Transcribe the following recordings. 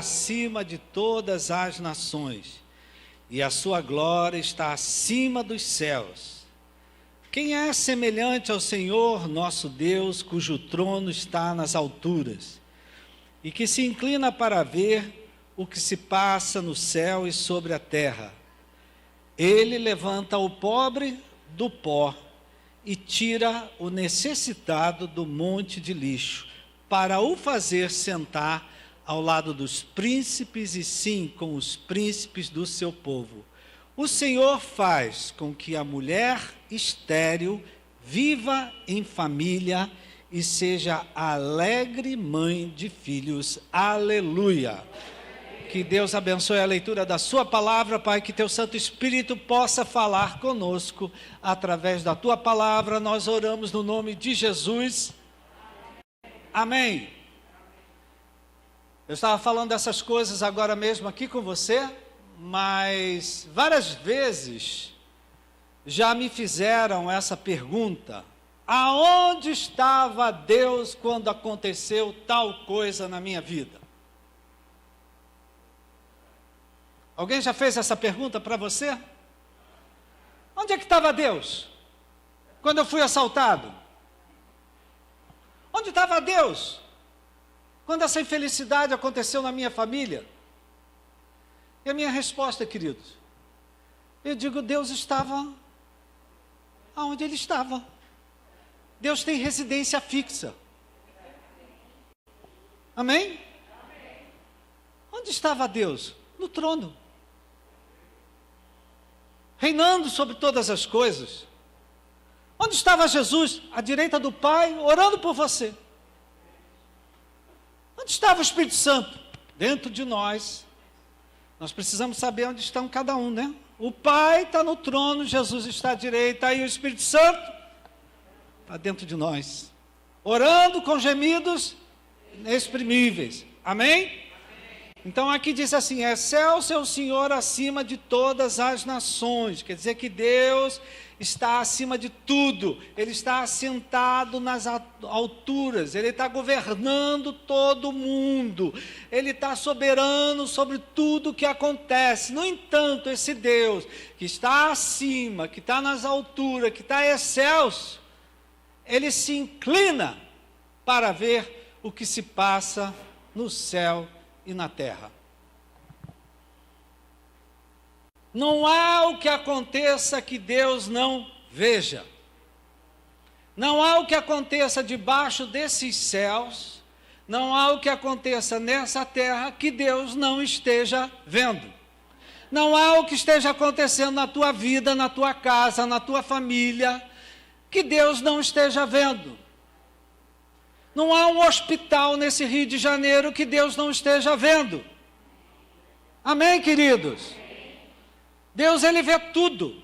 acima de todas as nações, e a sua glória está acima dos céus. Quem é semelhante ao Senhor nosso Deus, cujo trono está nas alturas, e que se inclina para ver o que se passa no céu e sobre a terra? Ele levanta o pobre do pó e tira o necessitado do monte de lixo, para o fazer sentar ao lado dos príncipes, e sim com os príncipes do seu povo. O Senhor faz com que a mulher estéril viva em família e seja alegre mãe de filhos. Aleluia! Que Deus abençoe a leitura da sua palavra, Pai, que teu Santo Espírito possa falar conosco através da tua palavra. Nós oramos no nome de Jesus. Amém. Eu estava falando dessas coisas agora mesmo aqui com você, mas várias vezes já me fizeram essa pergunta: aonde estava Deus quando aconteceu tal coisa na minha vida? Alguém já fez essa pergunta para você? Onde é que estava Deus quando eu fui assaltado? Onde estava Deus quando essa infelicidade aconteceu na minha família? E a minha resposta, queridos, eu digo: Deus estava aonde Ele estava. Deus tem residência fixa. Amém? Onde estava Deus? No trono, reinando sobre todas as coisas. Onde estava Jesus? À direita do Pai, orando por você. Onde estava o Espírito Santo? Dentro de nós. Nós precisamos saber onde estão cada um, né? O Pai está no trono, Jesus está à direita, aí o Espírito Santo está dentro de nós, orando com gemidos inexprimíveis. Amém? Então aqui diz assim: excelso é o Senhor acima de todas as nações. Quer dizer que Deus está acima de tudo. Ele está assentado nas alturas. Ele está governando todo mundo. Ele está soberano sobre tudo que acontece. No entanto, esse Deus que está acima, que está nas alturas, que está excelso, Ele se inclina para ver o que se passa no céu e na terra. Não há o que aconteça que Deus não veja. Não há o que aconteça debaixo desses céus, não há o que aconteça nessa terra que Deus não esteja vendo. Não há o que esteja acontecendo na tua vida, na tua casa, na tua família, que Deus não esteja vendo. Não há um hospital nesse Rio de Janeiro que Deus não esteja vendo. Amém, queridos? Deus, Ele vê tudo.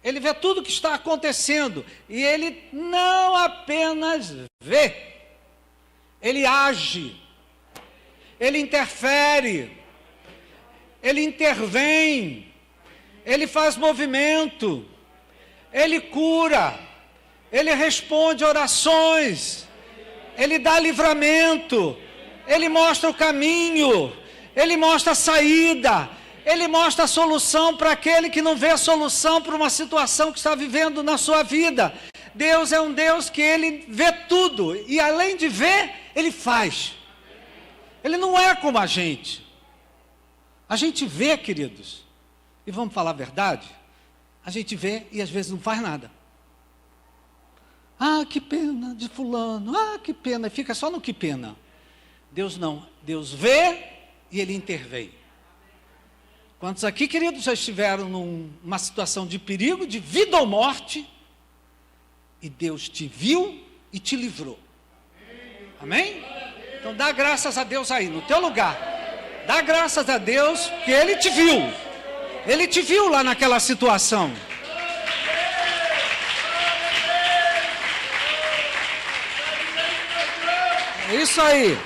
Ele vê tudo que está acontecendo. E Ele não apenas vê, Ele age, Ele interfere, Ele intervém, Ele faz movimento, Ele cura, Ele responde orações, Ele dá livramento, Ele mostra o caminho, Ele mostra a saída, Ele mostra a solução para aquele que não vê a solução para uma situação que está vivendo na sua vida. Deus é um Deus que Ele vê tudo, e além de ver, Ele faz. Ele não é como a gente. A gente vê, queridos, e vamos falar a verdade, a gente vê e às vezes não faz nada. Ah, que pena de fulano, ah, que pena, e fica só no que pena. Deus não, Deus vê e Ele intervém. Quantos aqui, queridos, já estiveram numa situação de perigo, de vida ou morte, e Deus te viu e te livrou? Amém? Então dá graças a Deus aí, no teu lugar. Dá graças a Deus que Ele te viu. Ele te viu lá naquela situação. É isso aí.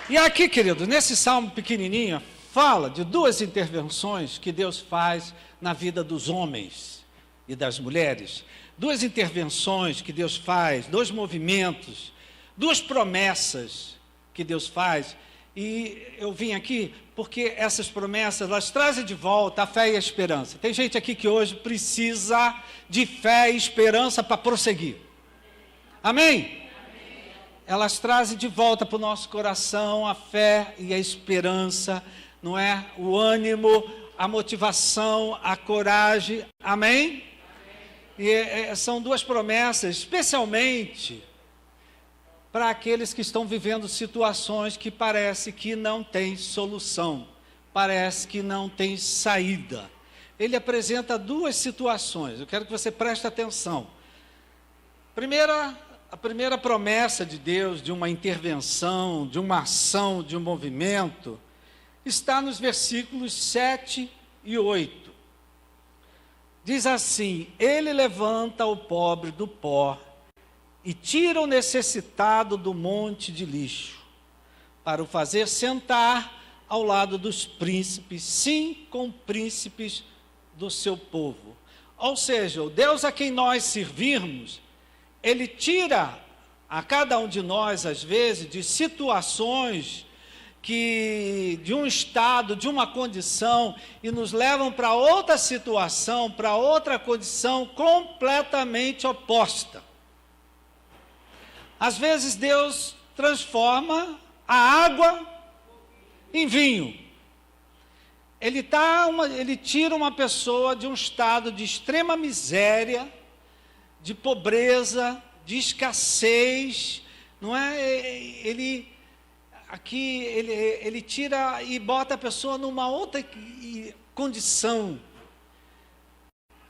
E aqui, querido, nesse salmo pequenininho, fala de duas intervenções que Deus faz na vida dos homens e das mulheres. Duas intervenções que Deus faz, dois movimentos, duas promessas que Deus faz, E eu vim aqui porque essas promessas, elas trazem de volta a fé e a esperança. Tem gente aqui que hoje precisa de fé e esperança para prosseguir. Amém? Elas trazem de volta para o nosso coração a fé e a esperança, não é? O ânimo, a motivação, a coragem. Amém? E são duas promessas, especialmente para aqueles que estão vivendo situações que parece que não tem solução, parece que não tem saída. Ele apresenta duas situações, eu quero que você preste atenção. A primeira promessa de Deus, de uma intervenção, de uma ação, de um movimento, está nos versículos 7 e 8. Diz assim: Ele levanta o pobre do pó e tira o necessitado do monte de lixo, para o fazer sentar ao lado dos príncipes, sim, com príncipes do seu povo. Ou seja, o Deus a quem nós servirmos, Ele tira a cada um de nós, às vezes, de situações de um estado, de uma condição, e nos levam para outra situação, para outra condição completamente oposta. Às vezes Deus transforma a água em vinho. Ele tira uma pessoa de um estado de extrema miséria, de pobreza, de escassez, não é? Ele tira e bota a pessoa numa outra condição,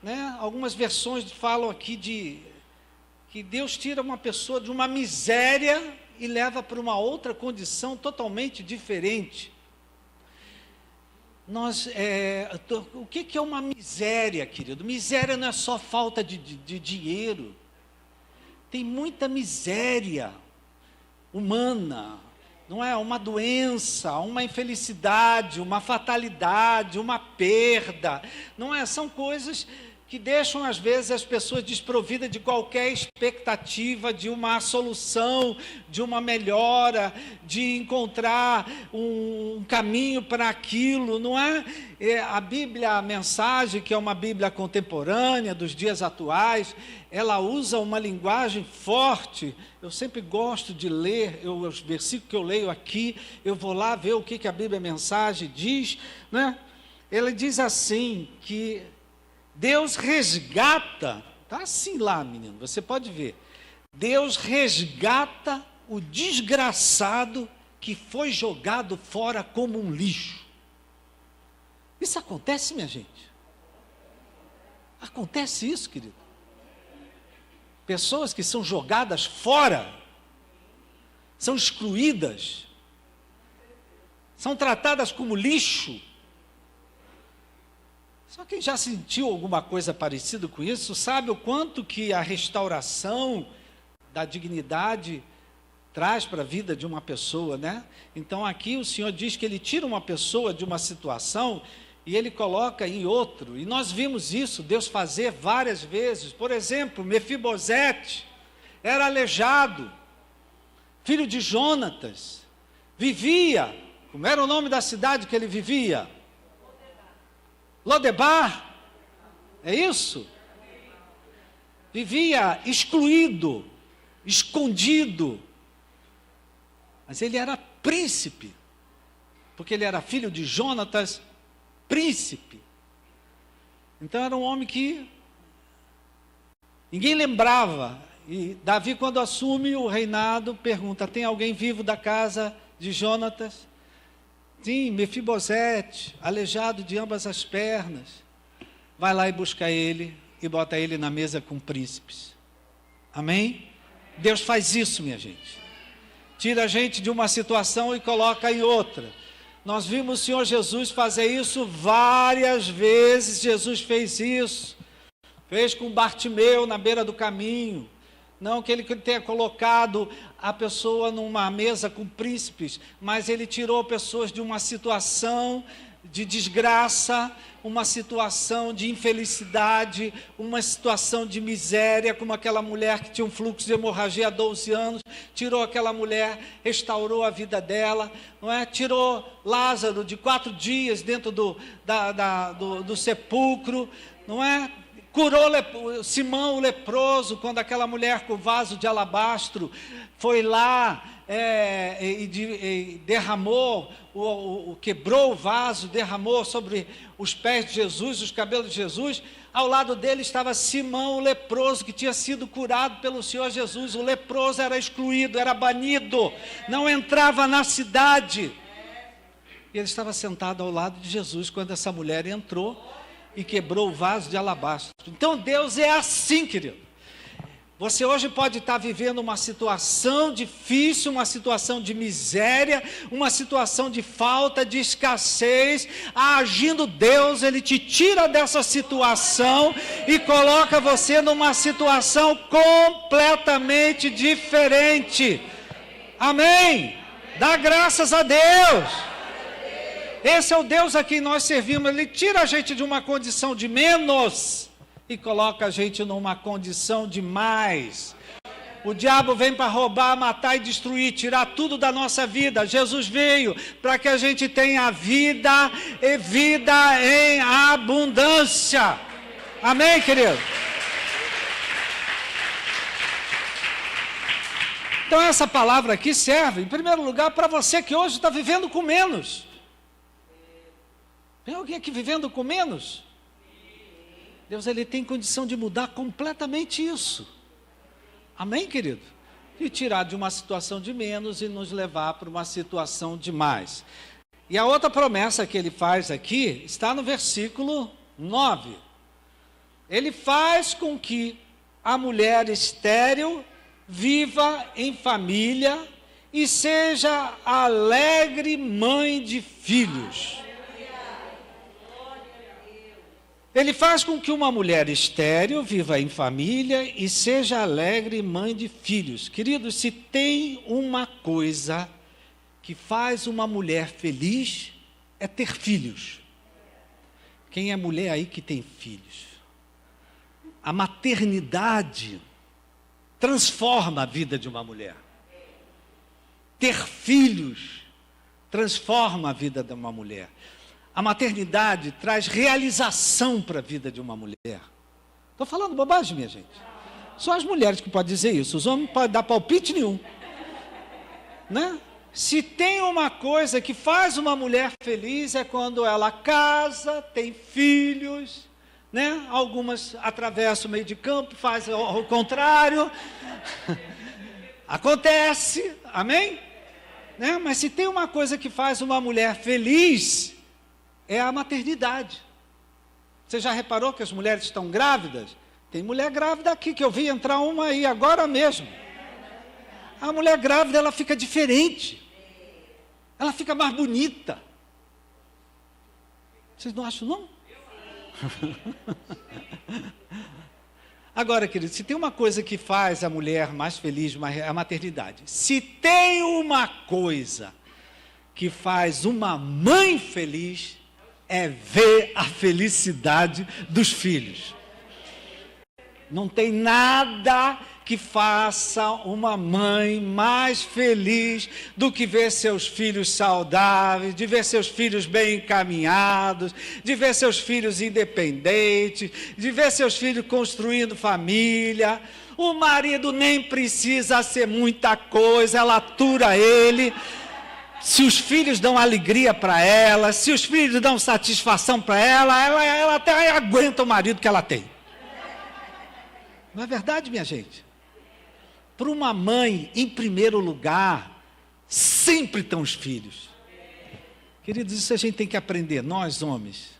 né? Algumas versões falam aqui que Deus tira uma pessoa de uma miséria e leva para uma outra condição totalmente diferente. O que é uma miséria, querido? Miséria não é só falta de dinheiro. Tem muita miséria humana, não é? Uma doença, uma infelicidade, uma fatalidade, uma perda, não é? São coisas que deixam, às vezes, as pessoas desprovidas de qualquer expectativa de uma solução, de uma melhora, de encontrar um caminho para aquilo, não é? A Bíblia, a Mensagem, que é uma Bíblia contemporânea, dos dias atuais, ela usa uma linguagem forte. Eu sempre gosto de ler, os versículos que eu leio aqui, eu vou lá ver o que a Bíblia, a Mensagem diz, né? Ela diz assim, que Deus resgata, está assim lá, menino, você pode ver. Deus resgata o desgraçado que foi jogado fora como um lixo. Isso acontece, minha gente? Acontece isso, querido? Pessoas que são jogadas fora, são excluídas, são tratadas como lixo. Só quem já sentiu alguma coisa parecida com isso, sabe o quanto que a restauração da dignidade traz para a vida de uma pessoa, né? Então aqui o Senhor diz que Ele tira uma pessoa de uma situação e Ele coloca em outro. E nós vimos isso, Deus fazer várias vezes. Por exemplo, Mefibosete era aleijado, filho de Jonatas, vivia, como era o nome da cidade que ele vivia? Lodebar, é isso? Vivia excluído, escondido, mas ele era príncipe, porque ele era filho de Jonatas, príncipe. Então era um homem que ninguém lembrava. E Davi, quando assume o reinado, pergunta: tem alguém vivo da casa de Jonatas? Sim, Mefibosete, aleijado de ambas as pernas. Vai lá e busca ele e bota ele na mesa com príncipes. Amém? Deus faz isso, minha gente. Tira a gente de uma situação e coloca em outra. Nós vimos o Senhor Jesus fazer isso várias vezes. Jesus fez isso. Fez com Bartimeu na beira do caminho. Não que ele tenha colocado a pessoa numa mesa com príncipes, mas ele tirou pessoas de uma situação de desgraça, uma situação de infelicidade, uma situação de miséria, como aquela mulher que tinha um fluxo de hemorragia há 12 anos, tirou aquela mulher, restaurou a vida dela, não é? Tirou Lázaro de 4 dias dentro do sepulcro, não é? Curou Simão o leproso, quando aquela mulher com o vaso de alabastro foi lá e derramou, quebrou o vaso, derramou sobre os pés de Jesus, os cabelos de Jesus. Ao lado dele estava Simão o leproso, que tinha sido curado pelo Senhor Jesus. O leproso era excluído, era banido, não entrava na cidade. E ele estava sentado ao lado de Jesus quando essa mulher entrou e quebrou o vaso de alabastro. Então Deus é assim, querido. Você hoje pode estar vivendo uma situação difícil, uma situação de miséria, uma situação de falta, de escassez. Agindo Deus, Ele te tira dessa situação e coloca você numa situação completamente diferente. Amém? Dá graças a Deus. Esse é o Deus a quem nós servimos. Ele tira a gente de uma condição de menos e coloca a gente numa condição de mais. O diabo vem para roubar, matar e destruir, tirar tudo da nossa vida. Jesus veio para que a gente tenha vida e vida em abundância. Amém, querido? Então essa palavra aqui serve, em primeiro lugar, para você que hoje está vivendo com menos. Tem alguém aqui vivendo com menos? Deus, Ele tem condição de mudar completamente isso. Amém, querido? E tirar de uma situação de menos e nos levar para uma situação de mais. E a outra promessa que Ele faz aqui está no versículo 9. Ele faz com que a mulher estéril viva em família e seja alegre mãe de filhos. Ele faz com que uma mulher estéril viva em família e seja alegre mãe de filhos. Queridos, se tem uma coisa que faz uma mulher feliz, é ter filhos. Quem é mulher aí que tem filhos? A maternidade transforma a vida de uma mulher. Ter filhos transforma a vida de uma mulher. A maternidade traz realização para a vida de uma mulher. Estou falando bobagem, minha gente? Só as mulheres que podem dizer isso. Os homens não podem dar palpite nenhum. Né? Se tem uma coisa que faz uma mulher feliz é quando ela casa, tem filhos, né? Algumas atravessam o meio de campo, fazem o contrário. Acontece, amém? Né? Mas se tem uma coisa que faz uma mulher feliz, é a maternidade. Você já reparou que as mulheres estão grávidas? Tem mulher grávida aqui, que eu vi entrar uma aí agora mesmo. A mulher grávida, ela fica diferente. Ela fica mais bonita. Vocês não acham, não? Agora, querido, se tem uma coisa que faz a mulher mais feliz, é a maternidade. Se tem uma coisa que faz uma mãe feliz, é ver a felicidade dos filhos. Não tem nada que faça uma mãe mais feliz do que ver seus filhos saudáveis, de ver seus filhos bem encaminhados, de ver seus filhos independentes, de ver seus filhos construindo família. O marido nem precisa ser muita coisa, ela atura ele. Se os filhos dão alegria para ela, se os filhos dão satisfação para ela até aguenta o marido que ela tem. Não é verdade, minha gente? Para uma mãe, em primeiro lugar, sempre estão os filhos. Queridos, isso a gente tem que aprender, nós homens.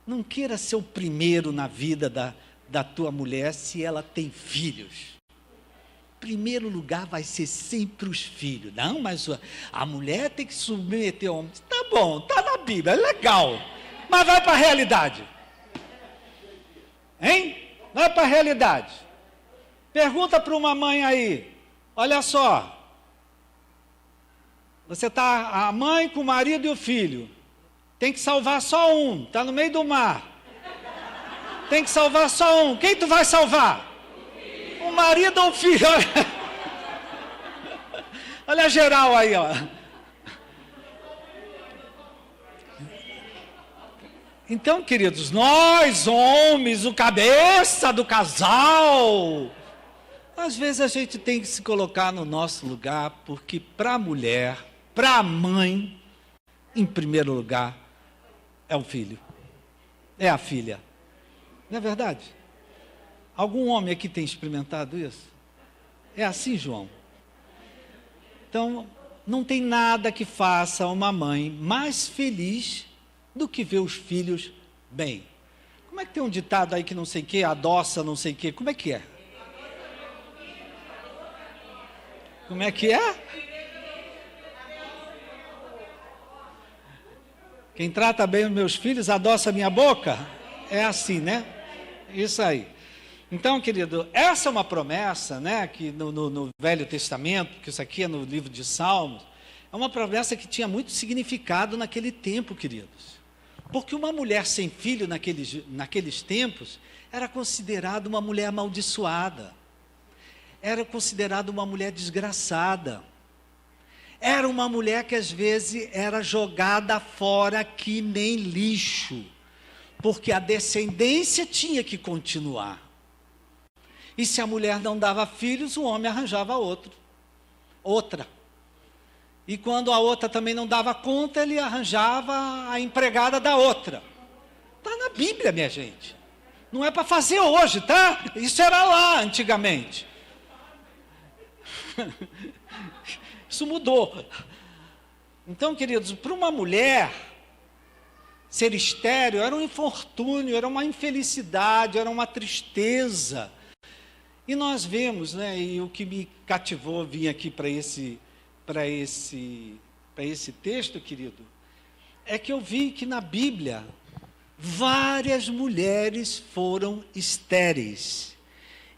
Não queira ser o primeiro na vida da tua mulher se ela tem filhos. Primeiro lugar vai ser sempre os filhos. Não, mas a mulher tem que submeter ao homem. Tá bom, tá na Bíblia, é legal. Mas vai para a realidade. Hein? Vai para a realidade. Pergunta para uma mãe aí. Olha só. Você está a mãe com o marido e o filho. Tem que salvar só um. Está no meio do mar. Tem que salvar só um. Quem tu vai salvar? O marido ou o filho? Olha a geral aí, ó. Então, queridos, nós, homens, o cabeça do casal, às vezes a gente tem que se colocar no nosso lugar, porque para a mulher, para a mãe, em primeiro lugar, é o filho, é a filha. Não é verdade? Algum homem aqui tem experimentado isso? É assim, João? Então, não tem nada que faça uma mãe mais feliz do que ver os filhos bem. Como é que tem um ditado aí que não sei o que, adoça não sei o que, como é que é? Como é que é? Quem trata bem os meus filhos, adoça a minha boca? É assim, né? Isso aí. Então, querido, essa é uma promessa, né, que no Velho Testamento, que isso aqui é no livro de Salmos, é uma promessa que tinha muito significado naquele tempo, queridos. Porque uma mulher sem filho naqueles tempos era considerada uma mulher amaldiçoada, era considerada uma mulher desgraçada, era uma mulher que às vezes era jogada fora que nem lixo, porque a descendência tinha que continuar. E se a mulher não dava filhos, o homem arranjava outra. E quando a outra também não dava conta, ele arranjava a empregada da outra. Está na Bíblia, minha gente. Não é para fazer hoje, tá? Isso era lá antigamente. Isso mudou. Então, queridos, para uma mulher, ser estéril era um infortúnio, era uma infelicidade, era uma tristeza. E nós vemos, né, e o que me cativou vir aqui para esse texto, querido, é que eu vi que na Bíblia várias mulheres foram estéreis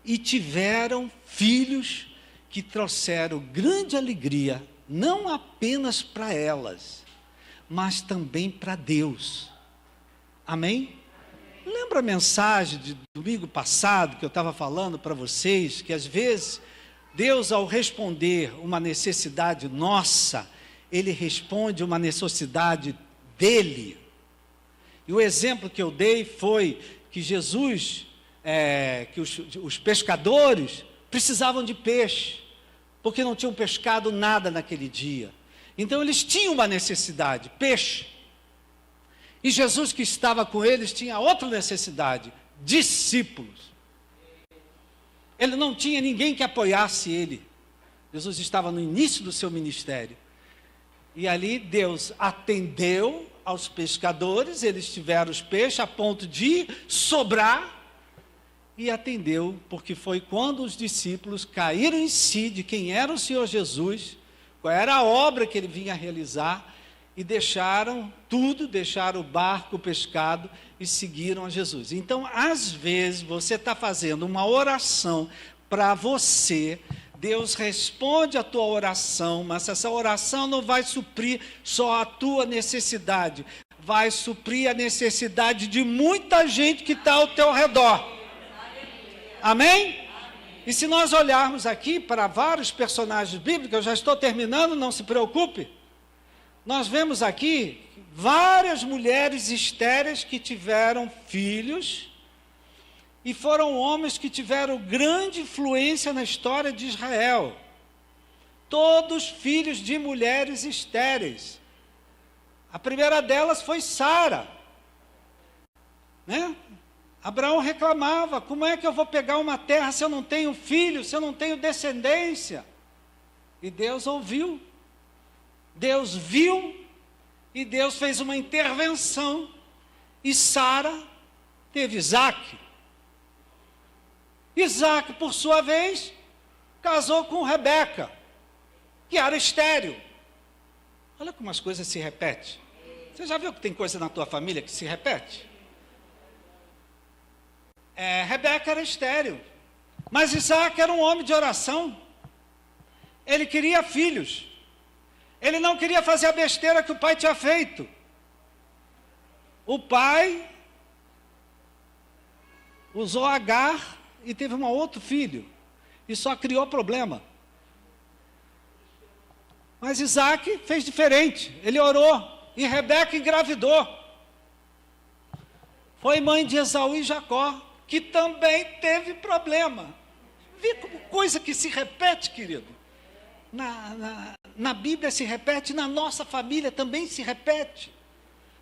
e tiveram filhos que trouxeram grande alegria, não apenas para elas, mas também para Deus. Amém? Lembra a mensagem de domingo passado que eu estava falando para vocês, que às vezes Deus, ao responder uma necessidade nossa, Ele responde uma necessidade dEle. E o exemplo que eu dei foi que Jesus, que os pescadores precisavam de peixe, porque não tinham pescado nada naquele dia. Então eles tinham uma necessidade, peixe. E Jesus que estava com eles tinha outra necessidade, discípulos. Ele não tinha ninguém que apoiasse ele. Jesus estava no início do seu ministério. E ali Deus atendeu aos pescadores, eles tiveram os peixes a ponto de sobrar. E atendeu, porque foi quando os discípulos caíram em si de quem era o Senhor Jesus, qual era a obra que ele vinha realizar, e deixaram tudo, deixaram o barco, o pescado, e seguiram a Jesus. Então, às vezes, você está fazendo uma oração para você, Deus responde a tua oração, mas essa oração não vai suprir só a tua necessidade, vai suprir a necessidade de muita gente que está ao teu redor. Amém? E se nós olharmos aqui para vários personagens bíblicos, eu já estou terminando, não se preocupe. Nós vemos aqui várias mulheres estéreis que tiveram filhos e foram homens que tiveram grande influência na história de Israel. Todos filhos de mulheres estéreis. A primeira delas foi Sara, né? Abraão reclamava: como é que eu vou pegar uma terra se eu não tenho filho, se eu não tenho descendência? E Deus ouviu, Deus viu, e Deus fez uma intervenção, e Sara teve Isaque. Isaque, por sua vez, casou com Rebeca, que era estéril. Olha como as coisas se repetem. Você já viu que tem coisa na tua família que se repete? Rebeca era estéril, mas Isaque era um homem de oração. Ele queria filhos. Ele não queria fazer a besteira que o pai tinha feito. O pai usou Agar e teve um outro filho, e só criou problema. Mas Isaac fez diferente, ele orou, e Rebeca engravidou. Foi mãe de Esaú e Jacó, que também teve problema. Vê como coisa que se repete, querido. Na Bíblia se repete, na nossa família também se repete.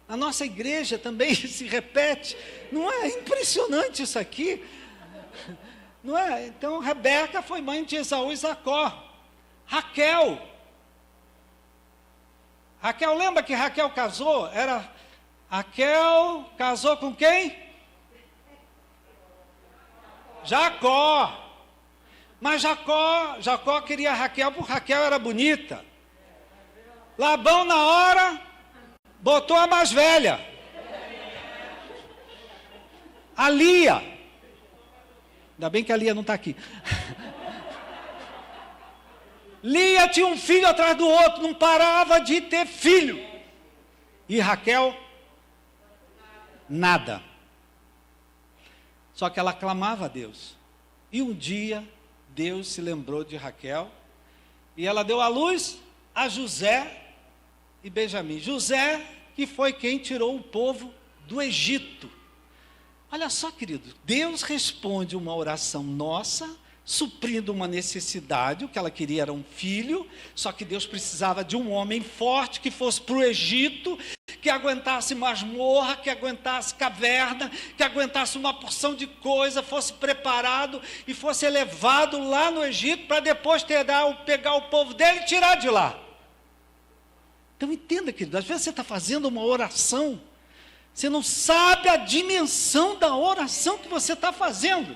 Na nossa igreja também se repete. Não é impressionante isso aqui? Não é? Então, Rebeca foi mãe de Esaú e Jacó. Raquel, lembra que Raquel casou? Raquel casou com quem? Jacó. Mas Jacó queria Raquel, porque Raquel era bonita. Labão, na hora, botou a mais velha, a Lia. Ainda bem que a Lia não está aqui. Lia tinha um filho atrás do outro, não parava de ter filho. E Raquel, nada. Só que ela clamava a Deus. E um dia, Deus se lembrou de Raquel, e ela deu à luz a José e Benjamim. José, que foi quem tirou o povo do Egito. Olha só, querido, Deus responde uma oração nossa, suprindo uma necessidade. O que ela queria era um filho, só que Deus precisava de um homem forte que fosse para o Egito, que aguentasse masmorra, que aguentasse caverna, que aguentasse uma porção de coisa, fosse preparado e fosse elevado lá no Egito, para depois pegar o povo dele e tirar de lá. Então entenda, querido, às vezes você está fazendo uma oração, você não sabe a dimensão da oração que você está fazendo.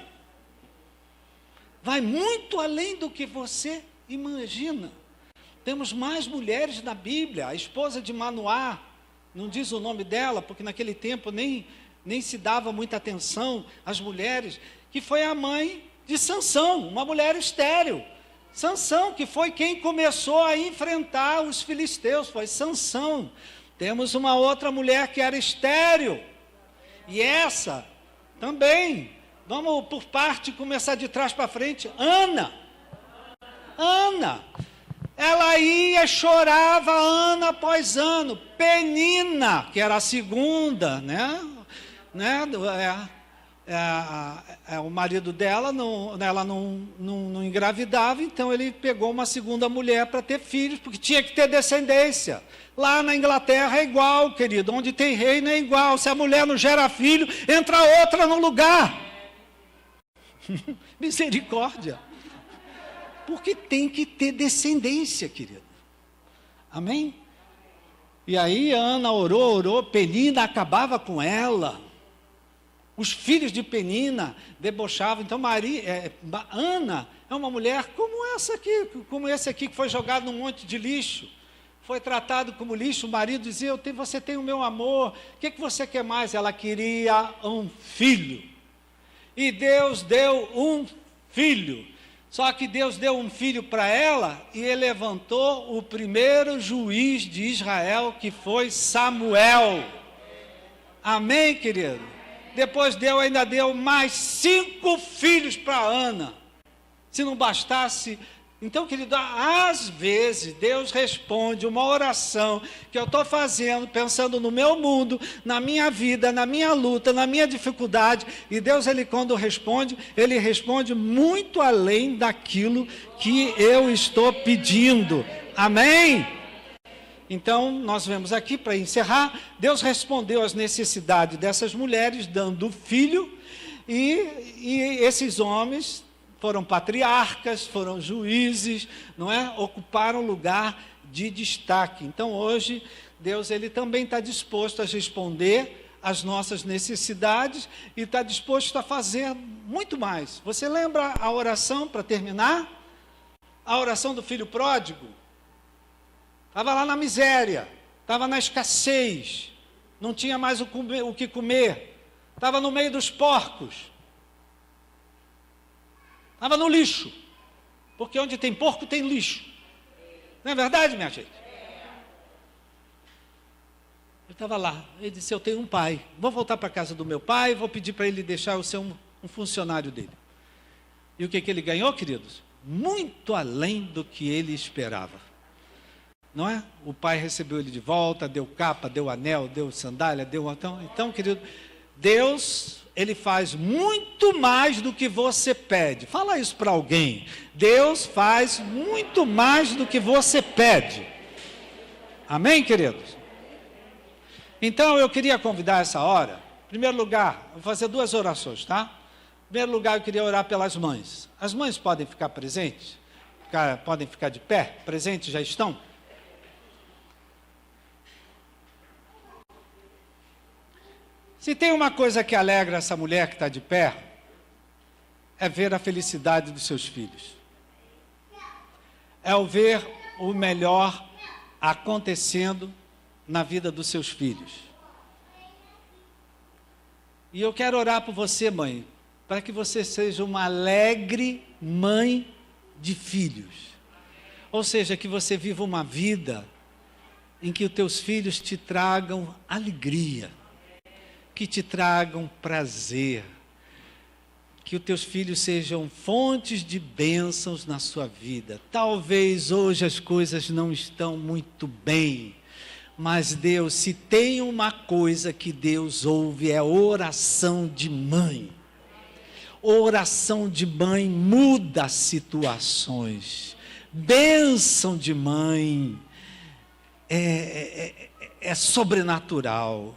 Vai muito além do que você imagina. Temos mais mulheres na Bíblia. A esposa de Manoá, não diz o nome dela, porque naquele tempo nem se dava muita atenção às mulheres, que foi a mãe de Sansão, uma mulher estéril. Sansão, que foi quem começou a enfrentar os filisteus, foi Sansão. Temos uma outra mulher que era estéril, e essa também, vamos por parte, começar de trás para frente. Ana, ela ia e chorava ano após ano. Penina, que era a segunda, o marido dela, ela não engravidava, então ele pegou uma segunda mulher para ter filhos, porque tinha que ter descendência. Lá na Inglaterra é igual, querido, onde tem reino é igual. Se a mulher não gera filho, entra outra no lugar. Misericórdia. Porque tem que ter descendência, querido. Amém? E aí Ana orou, Penina acabava com ela. Os filhos de Penina debochavam. Então Ana é uma mulher como esse aqui que foi jogado num monte de lixo. Foi tratado como lixo. O marido dizia: você tem o meu amor, o que você quer mais? Ela queria um filho. E Deus deu um filho. Só que Deus deu um filho para ela e ele levantou o primeiro juiz de Israel, que foi Samuel. Amém, querido? Depois ainda deu mais 5 filhos para Ana. Se não bastasse. Então, querido, às vezes Deus responde uma oração que eu estou fazendo, pensando no meu mundo, na minha vida, na minha luta, na minha dificuldade, e Deus, quando responde, Ele responde muito além daquilo que eu estou pedindo. Amém? Então, nós vemos aqui, para encerrar, Deus respondeu às necessidades dessas mulheres, dando filho, e esses homens foram patriarcas, foram juízes, não é? Ocuparam lugar de destaque. Então, hoje, Deus também está disposto a responder às nossas necessidades e está disposto a fazer muito mais. Você lembra a oração, para terminar? A oração do filho pródigo? Estava lá na miséria, estava na escassez, não tinha mais o que comer, estava no meio dos porcos. Estava no lixo, porque onde tem porco tem lixo. Não é verdade, minha gente? Ele estava lá, ele disse: eu tenho um pai, vou voltar para a casa do meu pai, vou pedir para ele deixar eu ser um funcionário dele. E o que ele ganhou, queridos? Muito além do que ele esperava. não é? O pai recebeu ele de volta, deu capa, deu anel, deu sandália, deu... Então, querido, Deus, Ele faz muito mais do que você pede. Fala isso para alguém. Deus faz muito mais do que você pede. Amém, queridos? Então, eu queria convidar essa hora. Em primeiro lugar, vou fazer 2 orações, tá? Em primeiro lugar, eu queria orar pelas mães. As mães podem ficar presentes? Podem ficar de pé? Presentes já estão? Se tem uma coisa que alegra essa mulher que está de pé, é ver a felicidade dos seus filhos. É o ver o melhor acontecendo na vida dos seus filhos. E eu quero orar por você, mãe, para que você seja uma alegre mãe de filhos. Ou seja, que você viva uma vida em que os teus filhos te tragam alegria, que te tragam prazer, que os teus filhos sejam fontes de bênçãos na sua vida. Talvez hoje as coisas não estão muito bem, mas Deus, se tem uma coisa que Deus ouve, é oração de mãe. Oração de mãe muda situações. Bênção de mãe é sobrenatural.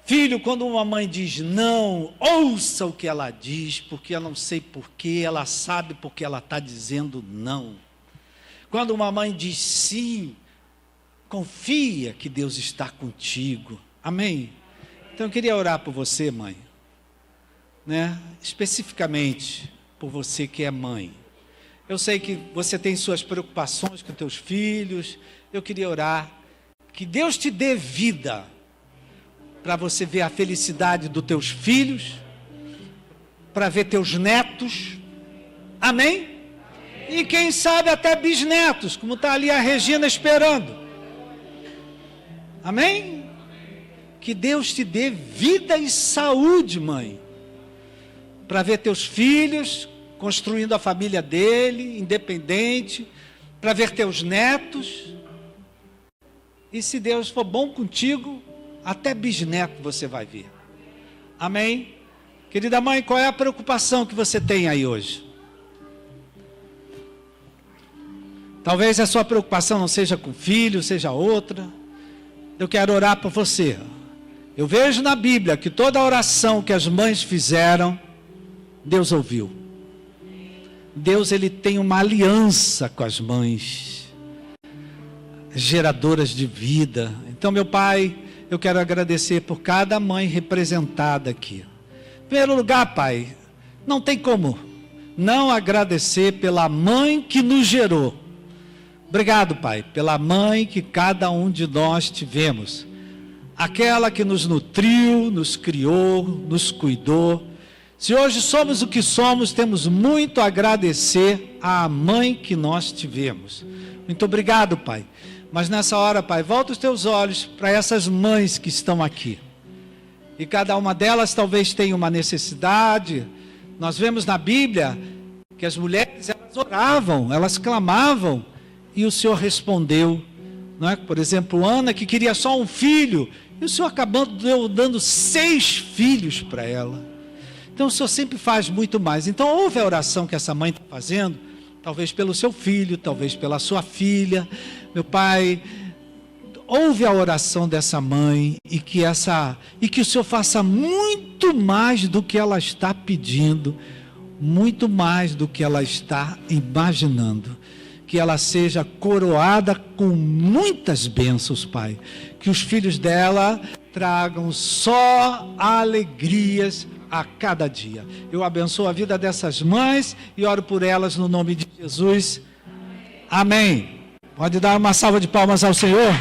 Filho, quando uma mãe diz não, ouça o que ela diz, porque eu não sei porquê, ela sabe porque ela está dizendo não. Quando uma mãe diz sim, confia que Deus está contigo. Amém? Então eu queria orar por você, mãe, né? Especificamente por você que é mãe. Eu sei que você tem suas preocupações com teus filhos. Eu queria orar que Deus te dê vida para você ver a felicidade dos teus filhos, para ver teus netos, amém? E quem sabe até bisnetos, como está ali a Regina esperando, amém? Que Deus te dê vida e saúde, mãe, para ver teus filhos construindo a família dele, independente, para ver teus netos, e se Deus for bom contigo, até bisneto você vai ver. Amém? Querida mãe, qual é a preocupação que você tem aí hoje? Talvez a sua preocupação não seja com o filho, seja outra. Eu quero orar por você. Eu vejo na Bíblia que toda oração que as mães fizeram, Deus ouviu. Deus, Ele tem uma aliança com as mães, geradoras de vida. Então, meu Pai, eu quero agradecer por cada mãe representada aqui. Em primeiro lugar, Pai, não tem como não agradecer pela mãe que nos gerou. Obrigado, Pai, pela mãe que cada um de nós tivemos. Aquela que nos nutriu, nos criou, nos cuidou. Se hoje somos o que somos, temos muito a agradecer à mãe que nós tivemos. Muito obrigado, Pai. Mas nessa hora, Pai, volta os teus olhos para essas mães que estão aqui. E cada uma delas talvez tenha uma necessidade. Nós vemos na Bíblia que as mulheres, elas oravam, elas clamavam, e o Senhor respondeu. Não é? Por exemplo, Ana, que queria só um filho, e o Senhor acabou dando 6 filhos para ela. Então o Senhor sempre faz muito mais. Então ouve a oração que essa mãe está fazendo, talvez pelo seu filho, talvez pela sua filha. Meu Pai, ouve a oração dessa mãe e que o Senhor faça muito mais do que ela está pedindo, muito mais do que ela está imaginando. Que ela seja coroada com muitas bênçãos, Pai. Que os filhos dela tragam só alegrias a cada dia. Eu abençoo a vida dessas mães e oro por elas no nome de Jesus. Amém. Pode dar uma salva de palmas ao Senhor.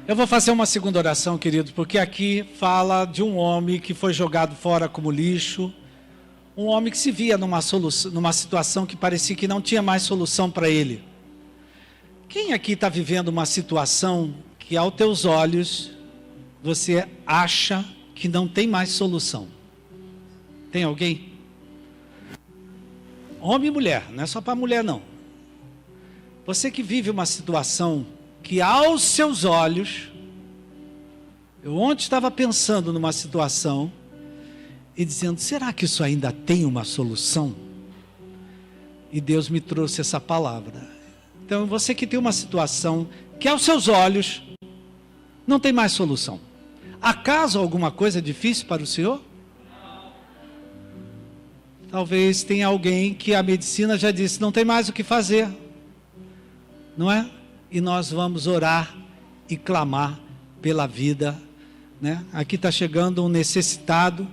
Eu vou fazer uma segunda oração, queridos, porque aqui fala de um homem que foi jogado fora como lixo, um homem que se via numa situação que parecia que não tinha mais solução para ele. Quem aqui está vivendo uma situação que, aos teus olhos, você acha que não tem mais solução? Tem alguém? Homem e mulher, não é só para mulher não. Você que vive uma situação que aos seus olhos, eu ontem estava pensando numa situação e dizendo, será que isso ainda tem uma solução? E Deus me trouxe essa palavra. Então você que tem uma situação que aos seus olhos não tem mais solução. Acaso alguma coisa difícil para o Senhor? Talvez tenha alguém que a medicina já disse, não tem mais o que fazer. Não é? E nós vamos orar e clamar pela vida, né? Aqui está chegando um necessitado,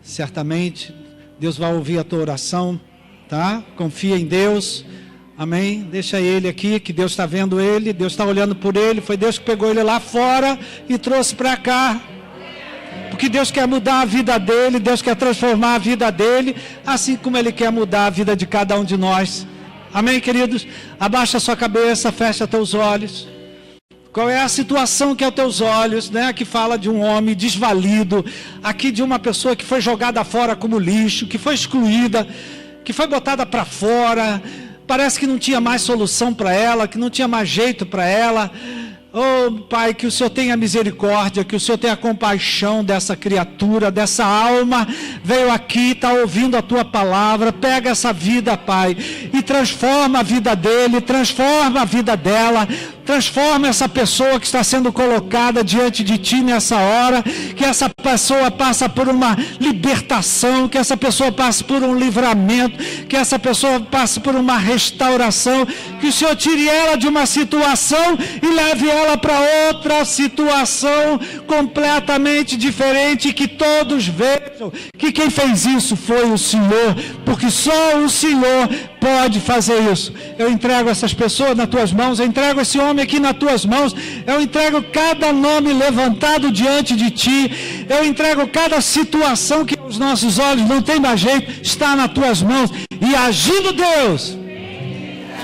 certamente, Deus vai ouvir a tua oração, tá? Confia em Deus, amém? Deixa ele aqui, que Deus está vendo ele, Deus está olhando por ele, foi Deus que pegou ele lá fora e trouxe para cá, porque Deus quer mudar a vida dele, Deus quer transformar a vida dele, assim como Ele quer mudar a vida de cada um de nós. Amém, queridos? Abaixa a sua cabeça, fecha teus olhos. Qual é a situação que é aos teus olhos, né? Que fala de um homem desvalido, aqui de uma pessoa que foi jogada fora como lixo, que foi excluída, que foi botada para fora, parece que não tinha mais solução para ela, que não tinha mais jeito para ela. Oh, Pai, que o Senhor tenha misericórdia, que o Senhor tenha compaixão dessa criatura, dessa alma, veio aqui, está ouvindo a Tua palavra, pega essa vida, Pai, e transforma a vida dele, transforma a vida dela, transforma essa pessoa que está sendo colocada diante de Ti nessa hora, que essa pessoa passe por uma libertação, que essa pessoa passe por um livramento, que essa pessoa passe por uma restauração, que o Senhor tire ela de uma situação e leve ela para outra situação completamente diferente, que todos vejam que quem fez isso foi o Senhor, porque só o Senhor pode fazer isso. Eu entrego essas pessoas nas Tuas mãos, eu entrego esse homem aqui nas Tuas mãos, eu entrego cada nome levantado diante de Ti, eu entrego cada situação que os nossos olhos não tem mais jeito, está nas Tuas mãos, e agindo Deus,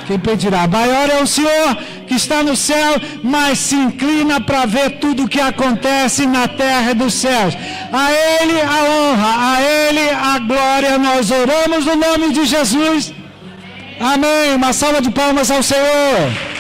quem pedirá? Maior é o Senhor que está no céu, mas se inclina para ver tudo o que acontece na terra e dos céus. A Ele a honra, a Ele a glória. Nós oramos no nome de Jesus. Amém. Uma salva de palmas ao Senhor.